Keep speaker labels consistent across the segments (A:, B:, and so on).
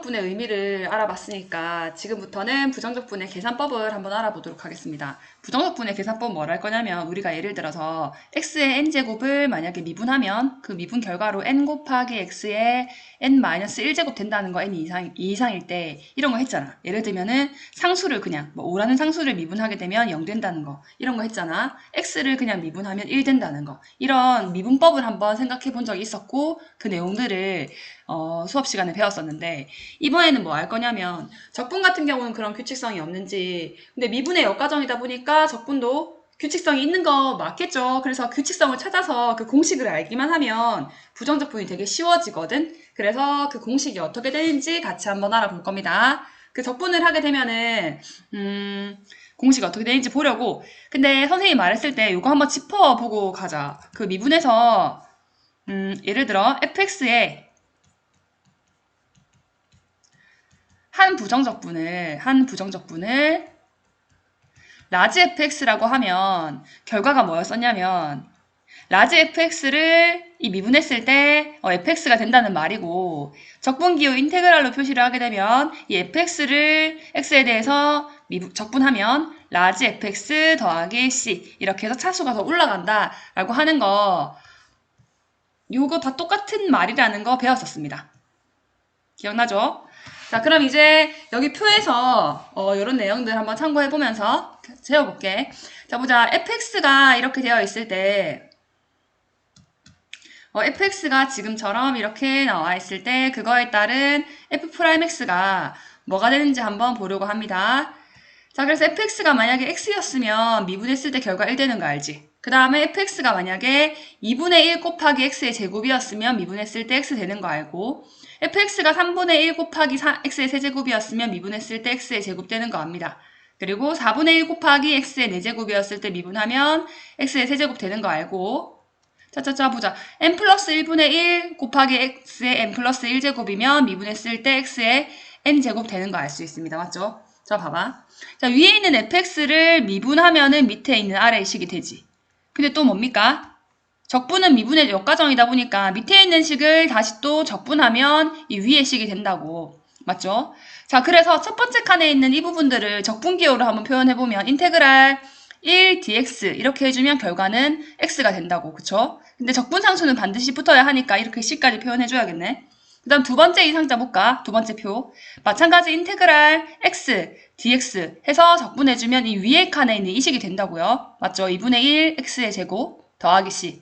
A: 부정적분의 의미를 알아봤으니까 지금부터는 부정적분의 계산법을 한번 알아보도록 하겠습니다. 부정적분의 계산법은 뭘 할 거냐면 우리가 예를 들어서 x의 n제곱을 만약에 미분하면 그 미분 결과로 n 곱하기 x의 n-1제곱 된다는 거 n 이상일 때 이런 거 했잖아. 예를 들면은 상수를 그냥 뭐 5라는 상수를 미분하게 되면 0 된다는 거 이런 거 했잖아. x를 그냥 미분하면 1 된다는 거 이런 미분법을 한번 생각해 본 적이 있었고 그 내용들을 수업 시간에 배웠었는데 이번에는 뭐 할 거냐면 적분 같은 경우는 그런 규칙성이 없는지 근데 미분의 역과정이다 보니까 적분도 규칙성이 있는 거 맞겠죠. 그래서 규칙성을 찾아서 그 공식을 알기만 하면 부정적분이 되게 쉬워지거든. 그래서 그 공식이 어떻게 되는지 같이 한번 알아볼 겁니다. 그 적분을 하게 되면은 공식이 어떻게 되는지 보려고. 근데 선생님이 말했을 때 이거 한번 짚어보고 가자. 그 미분에서 예를 들어 fx에 한 부정적분을 라지 fx라고 하면 결과가 뭐였었냐면 라지 fx를 이 미분했을 때 fx가 된다는 말이고 적분기호 인테그랄로 표시를 하게 되면 이 fx를 x에 대해서 적분하면 라지 fx 더하기 c 이렇게 해서 차수가 더 올라간다 라고 하는 거 요거 다 똑같은 말이라는 거 배웠었습니다. 기억나죠? 자, 그럼 이제 여기 표에서 이런 내용들 한번 참고해보면서 재워볼게. 자, 보자. fx가 이렇게 되어 있을 때 fx가 지금처럼 이렇게 나와 있을 때 그거에 따른 f'x가 뭐가 되는지 한번 보려고 합니다. 자, 그래서 fx가 만약에 x였으면 미분했을 때 결과 1 되는 거 알지? 그 다음에 fx가 만약에 2분의 1 곱하기 x의 제곱이었으면 미분했을 때 x 되는 거 알고 fx가 3분의 1 곱하기 x의 세제곱이었으면 미분했을 때 x의 제곱 되는 거 압니다. 그리고 4분의 1 곱하기 x의 4제곱이었을 때 미분하면 x의 세제곱 되는 거 알고 짜짜짜 보자. n 플러스 1분의 1 곱하기 x의 n 플러스 1제곱이면 미분했을 때 x의 n제곱 되는 거 알 수 있습니다. 맞죠? 자, 봐봐. 자, 위에 있는 fx를 미분하면은 밑에 있는 아래의 식이 되지. 근데 또 뭡니까? 적분은 미분의 역과정이다 보니까 밑에 있는 식을 다시 또 적분하면 이 위의 식이 된다고. 맞죠? 자, 그래서 첫 번째 칸에 있는 이 부분들을 적분기호로 한번 표현해보면 인테그랄 1dx 이렇게 해주면 결과는 x가 된다고. 그쵸? 근데 적분상수는 반드시 붙어야 하니까 이렇게 c까지 표현해줘야겠네. 그 다음 두 번째 이상자 볼까? 두 번째 표. 마찬가지 인테그랄 x, dx 해서 적분해주면 이 위에 칸에 있는 이 식이 된다고요. 맞죠? 2분의 1 x의 제곱 더하기 c.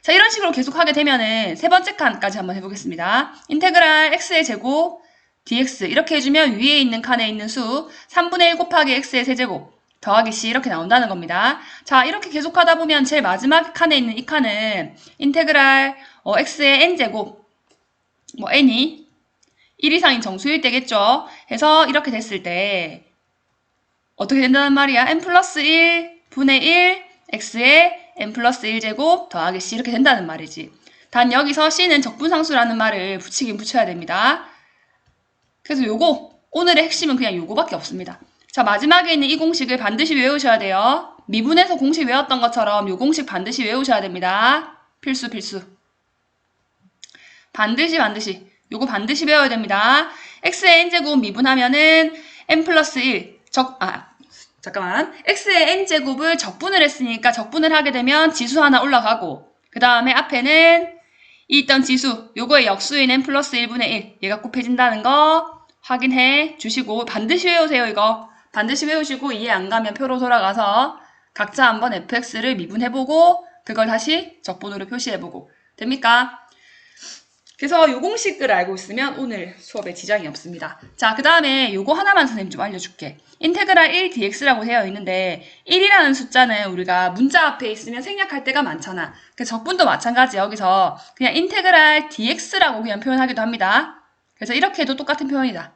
A: 자, 이런 식으로 계속 하게 되면은 세 번째 칸까지 한번 해보겠습니다. 인테그랄 x의 제곱 dx 이렇게 해주면 위에 있는 칸에 있는 수 3분의 1 곱하기 x의 세제곱 더하기 c 이렇게 나온다는 겁니다. 자, 이렇게 계속 하다 보면 제일 마지막 칸에 있는 이 칸은 인테그랄 x의 n제곱 뭐 n이 1 이상인 정수일 때겠죠. 해서 이렇게 됐을 때 어떻게 된다는 말이야? n 플러스 1 분의 1 x의 n 플러스 1제곱 더하기 c 이렇게 된다는 말이지. 단 여기서 c는 적분상수라는 말을 붙이긴 붙여야 됩니다. 그래서 요거 오늘의 핵심은 그냥 요거밖에 없습니다. 자, 마지막에 있는 이 공식을 반드시 외우셔야 돼요. 미분에서 공식 외웠던 것처럼 요 공식 반드시 외우셔야 됩니다. 필수. 반드시. 요거 반드시 외워야 됩니다. x의 n제곱 미분하면은 n 플러스 1 잠깐만. x의 n제곱을 적분을 했으니까 적분을 하게 되면 지수 하나 올라가고 그 다음에 앞에는 이 있던 지수 요거의 역수인 n 플러스 1분의 1 얘가 곱해진다는 거 확인해 주시고 반드시 외우세요. 이거 반드시 외우시고 이해 안 가면 표로 돌아가서 각자 한번 fx를 미분해보고 그걸 다시 적분으로 표시해보고 됩니까? 그래서 요 공식을 알고 있으면 오늘 수업에 지장이 없습니다. 자, 그 다음에 요거 하나만 선생님 좀 알려줄게. 인테그랄 1dx라고 되어 있는데 1이라는 숫자는 우리가 문자 앞에 있으면 생략할 때가 많잖아. 그 적분도 마찬가지 여기서 그냥 인테그랄 dx라고 그냥 표현하기도 합니다. 그래서 이렇게 해도 똑같은 표현이다.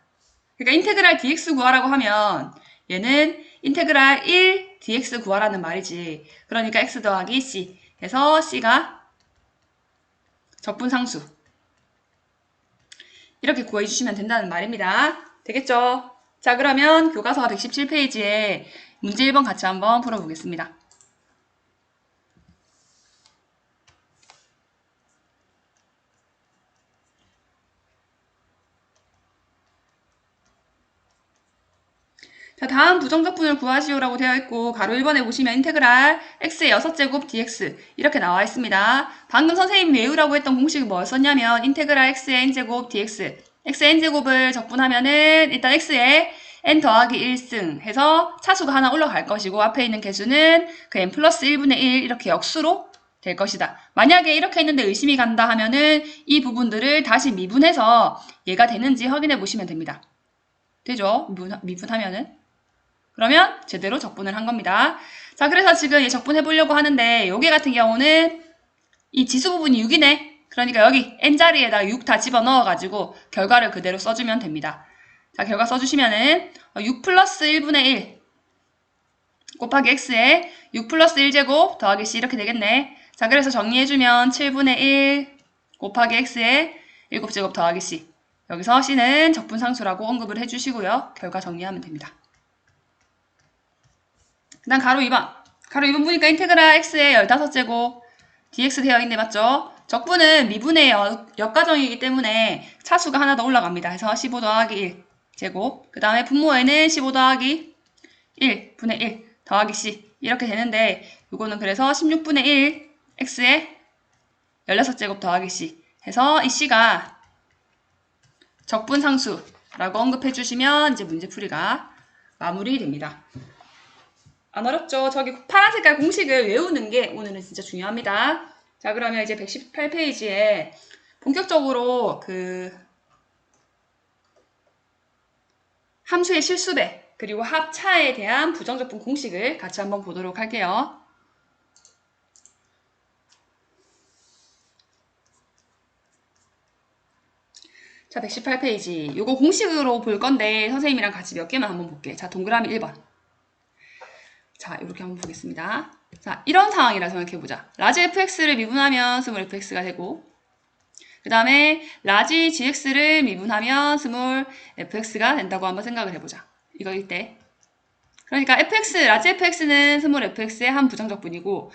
A: 그러니까 인테그랄 dx 구하라고 하면 얘는 인테그랄 1 dx 구하라는 말이지. 그러니까 x 더하기 c 해서 c가 적분상수 이렇게 구해주시면 된다는 말입니다. 되겠죠? 자, 그러면 교과서 117페이지에 문제 1번 같이 한번 풀어보겠습니다. 자, 다음 부정적분을 구하시오라고 되어 있고 가로 1번에 보시면 인테그랄 x의 6제곱 dx 이렇게 나와 있습니다. 방금 선생님이 외우라고 했던 공식이 뭐였었냐면 인테그랄 x의 n제곱 dx x의 n제곱을 적분하면은 일단 x의 n 더하기 1승 해서 차수가 하나 올라갈 것이고 앞에 있는 개수는 그 n 플러스 1분의 1 이렇게 역수로 될 것이다. 만약에 이렇게 있는데 의심이 간다 하면은 이 부분들을 다시 미분해서 얘가 되는지 확인해 보시면 됩니다. 되죠? 미분하면은. 그러면 제대로 적분을 한 겁니다. 자, 그래서 지금 얘 적분해 보려고 하는데 요게 같은 경우는 이 지수 부분이 6이네. 그러니까 여기 n자리에다가 6 다 집어넣어가지고 결과를 그대로 써주면 됩니다. 자, 결과 써주시면은 6 플러스 1분의 1 곱하기 x에 6 플러스 1제곱 더하기 c 이렇게 되겠네. 자, 그래서 정리해주면 7분의 1 곱하기 x에 7제곱 더하기 c. 여기서 c는 적분상수라고 언급을 해주시고요. 결과 정리하면 됩니다. 그 다음 가로 2번. 가로 2번 보니까 인테그랄 x의 15제곱 dx 되어 있네, 맞죠? 적분은 미분의 역가정이기 때문에 차수가 하나 더 올라갑니다. 그래서 15 더하기 1 제곱. 그 다음에 분모에는 15 더하기 1 분의 1 더하기 c 이렇게 되는데 이거는 그래서 16분의 1 x의 16제곱 더하기 c 해서 이 c가 적분상수라고 언급해 주시면 이제 문제풀이가 마무리됩니다. 안 어렵죠? 저기 파란 색깔 공식을 외우는 게 오늘은 진짜 중요합니다. 자, 그러면 이제 118페이지에 본격적으로 그 함수의 실수배 그리고 합차에 대한 부정적분 공식을 같이 한번 보도록 할게요. 자, 118페이지. 요거 공식으로 볼 건데 선생님이랑 같이 몇 개만 한번 볼게요. 자, 동그라미 1번. 자, 이렇게 한번 보겠습니다. 자, 이런 상황이라 생각해보자. 라지 fx를 미분하면 스몰 fx가 되고 그 다음에 라지 gx를 미분하면 스몰 fx가 된다고 한번 생각을 해보자. 이거일 때. 그러니까 라지 fx는 스몰 fx의 한 부정적분이고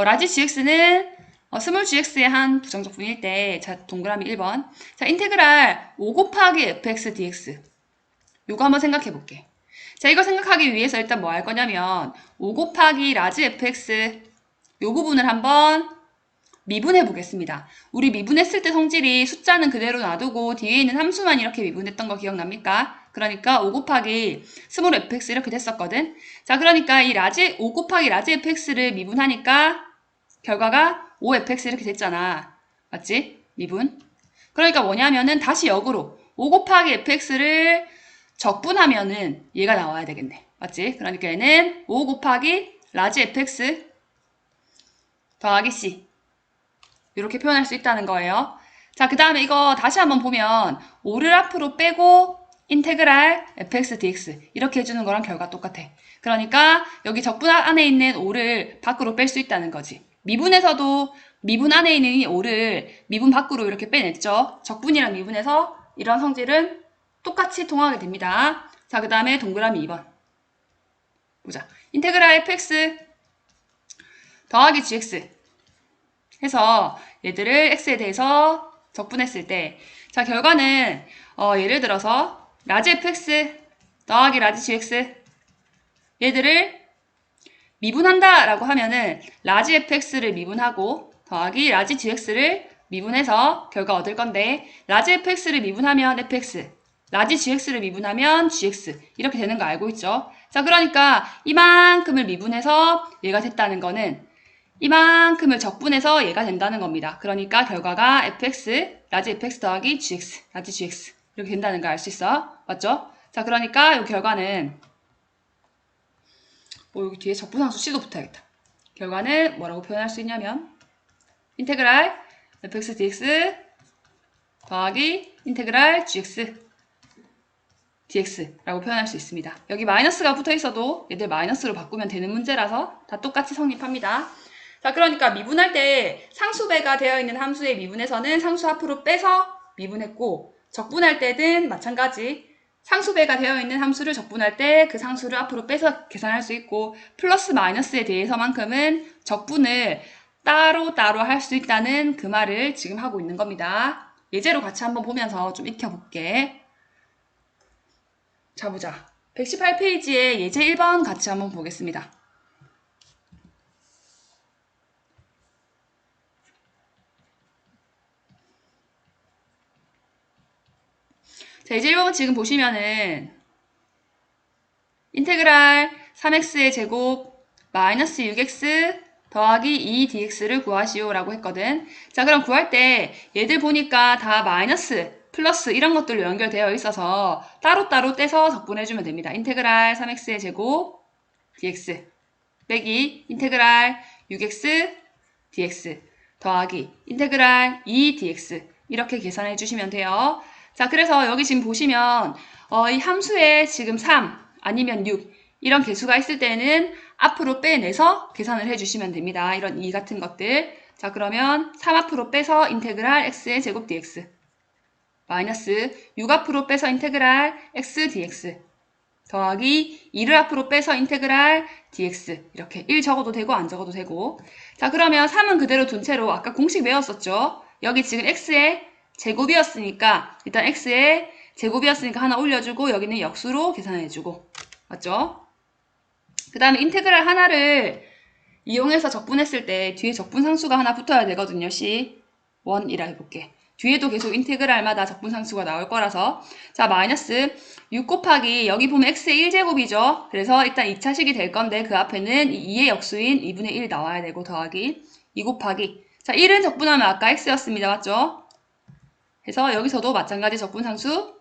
A: 라지 gx는 스몰 gx의 한 부정적분일 때, 자, 동그라미 1번. 자, 인테그랄 5 곱하기 fx dx. 요거 한번 생각해 볼게. 자, 이거 생각하기 위해서 일단 뭐 할 거냐면 5 곱하기 라지 fx 요 부분을 한번 미분해 보겠습니다. 우리 미분했을 때 성질이 숫자는 그대로 놔두고 뒤에 있는 함수만 이렇게 미분했던 거 기억납니까? 그러니까 5 곱하기 스몰 fx 이렇게 됐었거든. 자, 그러니까 이 5 곱하기 라지 fx를 미분하니까 결과가 5fx 이렇게 됐잖아. 맞지? 미분. 그러니까 뭐냐면은 다시 역으로 5 곱하기 fx를 적분하면은 얘가 나와야 되겠네. 맞지? 그러니까 얘는 5 곱하기 라지 fx 더하기 c 이렇게 표현할 수 있다는 거예요. 자, 그 다음에 이거 다시 한번 보면 5를 앞으로 빼고 인테그랄 fx dx 이렇게 해주는 거랑 결과 똑같아. 그러니까 여기 적분 안에 있는 5를 밖으로 뺄 수 있다는 거지. 미분에서도 미분 안에 있는 이 5를 미분 밖으로 이렇게 빼냈죠. 적분이랑 미분에서 이런 성질은 똑같이 통하게 됩니다. 자, 그 다음에 동그라미 2번 보자. 인테그랄 fx 더하기 gx 해서 얘들을 x에 대해서 적분했을 때, 자, 결과는 예를 들어서 라지 fx 더하기 라지 gx 얘들을 미분한다 라고 하면은 라지 fx를 미분하고 더하기 라지 gx를 미분해서 결과 얻을 건데, 라지 fx를 미분하면 fx, 라지 gx를 미분하면 gx 이렇게 되는 거 알고 있죠? 자, 그러니까 이만큼을 미분해서 얘가 됐다는 거는 이만큼을 적분해서 얘가 된다는 겁니다. 그러니까 결과가 fx, 라지 fx 더하기 gx, 라지 gx 이렇게 된다는 걸 알 수 있어. 맞죠? 자, 그러니까 이 결과는 여기 뒤에 적분함수 c도 붙어야겠다. 결과는 뭐라고 표현할 수 있냐면 인테그랄 fx dx 더하기 인테그랄 gx dx라고 표현할 수 있습니다. 여기 마이너스가 붙어 있어도 얘들 마이너스로 바꾸면 되는 문제라서 다 똑같이 성립합니다. 자, 그러니까 미분할 때 상수배가 되어 있는 함수의 미분에서는 상수 앞으로 빼서 미분했고, 적분할 때는 마찬가지 상수배가 되어 있는 함수를 적분할 때 그 상수를 앞으로 빼서 계산할 수 있고, 플러스 마이너스에 대해서만큼은 적분을 따로따로 할 수 있다는 그 말을 지금 하고 있는 겁니다. 예제로 같이 한번 보면서 좀 익혀볼게. 자, 보자. 118페이지의 예제 1번 같이 한번 보겠습니다. 자, 예제 1번 지금 보시면은 인테그랄 3x의 제곱 마이너스 6x 더하기 2dx를 구하시오 라고 했거든. 자, 그럼 구할 때 얘들 보니까 다 마이너스, 플러스 이런 것들로 연결되어 있어서 따로따로 떼서 적분해주면 됩니다. 인테그랄 3x의 제곱 dx 빼기 인테그랄 6x dx 더하기 인테그랄 2dx 이렇게 계산해 주시면 돼요. 자, 그래서 여기 지금 보시면 이 함수에 지금 3 아니면 6 이런 개수가 있을 때는 앞으로 빼내서 계산을 해주시면 됩니다. 이런 2 같은 것들. 자, 그러면 3 앞으로 빼서 인테그랄 x의 제곱 dx 마이너스 6 앞으로 빼서 인테그랄 x dx 더하기 2를 앞으로 빼서 인테그랄 dx 이렇게 1 적어도 되고 안 적어도 되고. 자, 그러면 3은 그대로 둔 채로 아까 공식 외웠었죠. 여기 지금 x의 제곱이었으니까 일단 x의 제곱이었으니까 하나 올려주고 여기는 역수로 계산해주고 맞죠? 그 다음에 인테그랄 하나를 이용해서 적분했을 때 뒤에 적분상수가 하나 붙어야 되거든요. C1이라 해볼게. 뒤에도 계속 인테그랄마다 적분상수가 나올 거라서. 자, 마이너스 6 곱하기 여기 보면 x의 1제곱이죠. 그래서 일단 2차식이 될 건데 그 앞에는 2의 역수인 2분의 1 나와야 되고 더하기 2 곱하기 자, 1은 적분하면 아까 x였습니다. 맞죠? 그래서 여기서도 마찬가지 적분상수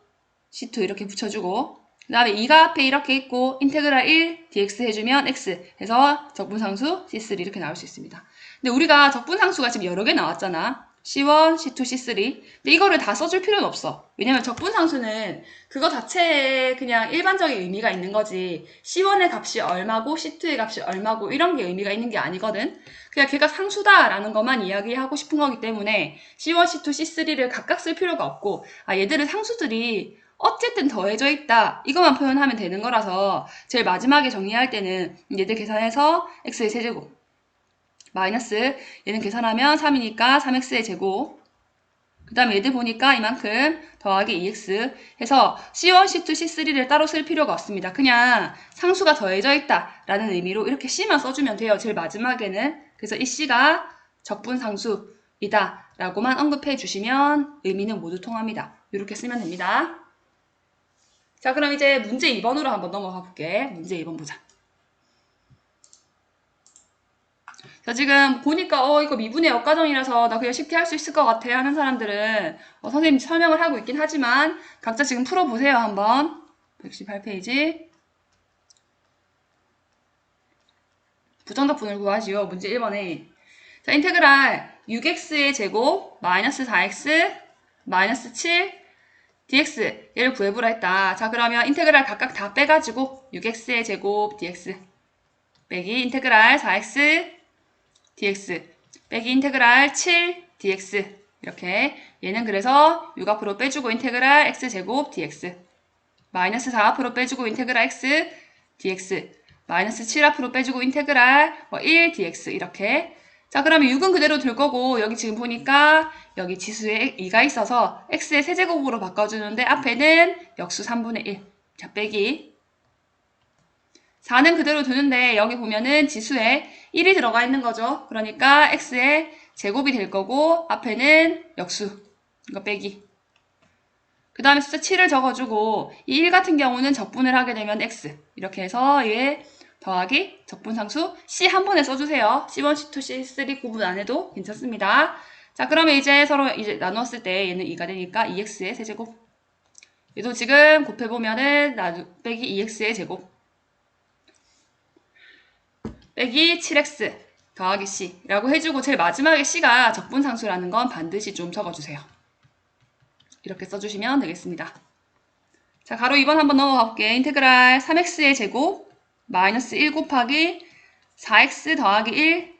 A: C2 이렇게 붙여주고 그 다음에 2가 앞에 이렇게 있고 인테그랄 1 dx 해주면 x 해서 적분상수 C3 이렇게 나올 수 있습니다. 근데 우리가 적분상수가 지금 여러 개 나왔잖아. C1, C2, C3 근데 이거를 다 써줄 필요는 없어. 왜냐면 적분상수는 그거 자체에 그냥 일반적인 의미가 있는 거지 C1의 값이 얼마고 C2의 값이 얼마고 이런 게 의미가 있는 게 아니거든. 그냥 걔가 상수다라는 것만 이야기하고 싶은 거기 때문에 C1, C2, C3를 각각 쓸 필요가 없고 얘들은 상수들이 어쨌든 더해져 있다 이것만 표현하면 되는 거라서 제일 마지막에 정리할 때는 얘들 계산해서 x의 세제곱 마이너스 얘는 계산하면 3이니까 3x의 제곱 그 다음에 얘들 보니까 이만큼 더하기 2x 해서 C1, C2, C3를 따로 쓸 필요가 없습니다. 그냥 상수가 더해져 있다 라는 의미로 이렇게 C만 써주면 돼요. 제일 마지막에는. 그래서 이 C가 적분상수이다 라고만 언급해 주시면 의미는 모두 통합니다. 이렇게 쓰면 됩니다. 자, 그럼 이제 문제 2번으로 한번 넘어가 볼게. 문제 2번 보자. 자, 지금 보니까 이거 미분의 역과정이라서 나 그냥 쉽게 할 수 있을 것 같아 하는 사람들은 선생님이 설명을 하고 있긴 하지만 각자 지금 풀어보세요. 한번 118페이지 부정적분을 구하시오. 문제 1번에 자, 인테그랄 6x의 제곱 마이너스 4x 마이너스 7 dx 얘를 구해보라 했다. 자, 그러면 인테그랄 각각 다 빼가지고 6x의 제곱 dx 빼기 인테그랄 4x dx 빼기 인테그랄 7 dx 이렇게 얘는 그래서 6 앞으로 빼주고 인테그랄 x제곱 dx 마이너스 4 앞으로 빼주고 인테그랄 x dx 마이너스 7 앞으로 빼주고 인테그랄 1 dx 이렇게. 자, 그러면 6은 그대로 둘 거고 여기 지금 보니까 여기 지수에 2가 있어서 x의 세제곱으로 바꿔주는데 앞에는 역수 3분의 1 자, 빼기 4는 그대로 두는데 여기 보면은 지수에 1이 들어가 있는 거죠. 그러니까 x의 제곱이 될 거고 앞에는 역수 이거 빼기 그 다음에 숫자 7을 적어주고 이 1 같은 경우는 적분을 하게 되면 x 이렇게 해서 얘 더하기 적분상수 C 한 번에 써주세요. C1, C2, C3 구분 안 해도 괜찮습니다. 자, 그러면 이제 서로 이제 나누었을 때 얘는 2가 되니까 2x의 세제곱 얘도 지금 곱해보면은 빼기 2x의 제곱 빼기 7x 더하기 c 라고 해주고 제일 마지막에 c가 적분상수라는 건 반드시 좀 적어주세요. 이렇게 써주시면 되겠습니다. 자, 가로 2번 한번 넘어가 볼게. 인테그랄 3x의 제곱 마이너스 1 곱하기 4x 더하기 1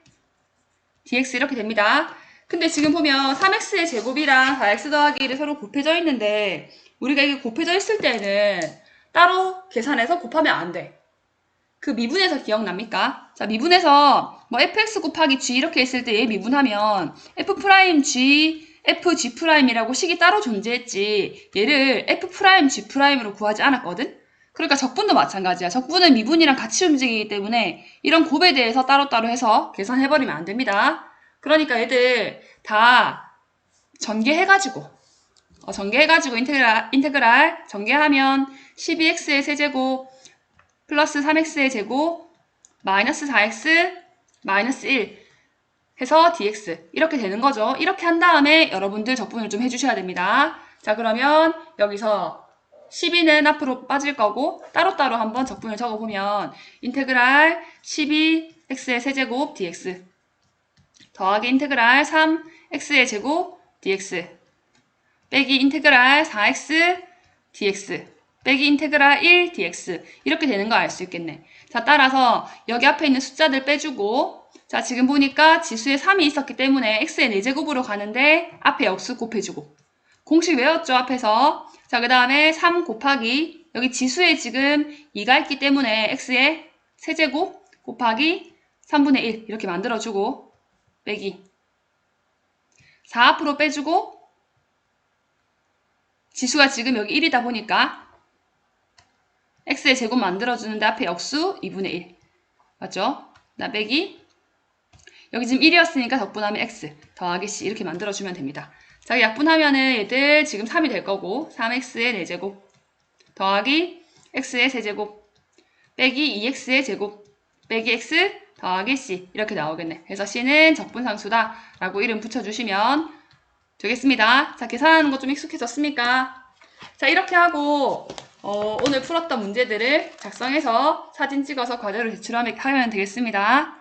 A: dx 이렇게 됩니다. 근데 지금 보면 3x의 제곱이랑 4x 더하기 1이 서로 곱해져 있는데 우리가 이게 곱해져 있을 때는 따로 계산해서 곱하면 안 돼. 그 미분에서 기억납니까? 자, 미분에서 fx 곱하기 g 이렇게 했을 때 얘 미분하면 f'g, fg'이라고 식이 따로 존재했지 얘를 f'g''으로 구하지 않았거든? 그러니까 적분도 마찬가지야. 적분은 미분이랑 같이 움직이기 때문에 이런 곱에 대해서 따로따로 해서 계산해버리면 안 됩니다. 그러니까 얘들 다 전개해가지고 인테그랄 전개하면 12x의 세제곱 플러스 3x의 제곱 마이너스 4x 마이너스 1 해서 dx 이렇게 되는 거죠. 이렇게 한 다음에 여러분들 적분을 좀 해주셔야 됩니다. 자, 그러면 여기서 12는 앞으로 빠질 거고 따로따로 한번 적분을 적어보면 인테그랄 12x의 세제곱 dx 더하기 인테그랄 3x의 제곱 dx 빼기 인테그랄 4x dx 빼기 인테그랄 1 dx 이렇게 되는 거 알 수 있겠네. 자, 따라서 여기 앞에 있는 숫자들 빼주고 자, 지금 보니까 지수에 3이 있었기 때문에 x의 4제곱으로 가는데 앞에 역수 곱해주고 공식 외웠죠, 앞에서. 자, 그 다음에 3 곱하기 여기 지수에 지금 2가 있기 때문에 x의 세제곱 곱하기 3분의 1 이렇게 만들어주고 빼기 4 앞으로 빼주고 지수가 지금 여기 1이다 보니까 x의 제곱 만들어주는데 앞에 역수 2분의 1 맞죠? 나 빼기 여기 지금 1이었으니까 덕분하면 x 더하기 c 이렇게 만들어주면 됩니다. 자, 약분하면은 얘들 지금 3이 될 거고 3x의 4제곱 더하기 x의 세제곱 빼기 2x의 제곱 빼기 x 더하기 c 이렇게 나오겠네. 그래서 c는 적분상수다 라고 이름 붙여주시면 되겠습니다. 자, 계산하는 거 좀 익숙해졌습니까? 자, 이렇게 하고 오늘 풀었던 문제들을 작성해서 사진 찍어서 과제로 제출하면 되겠습니다.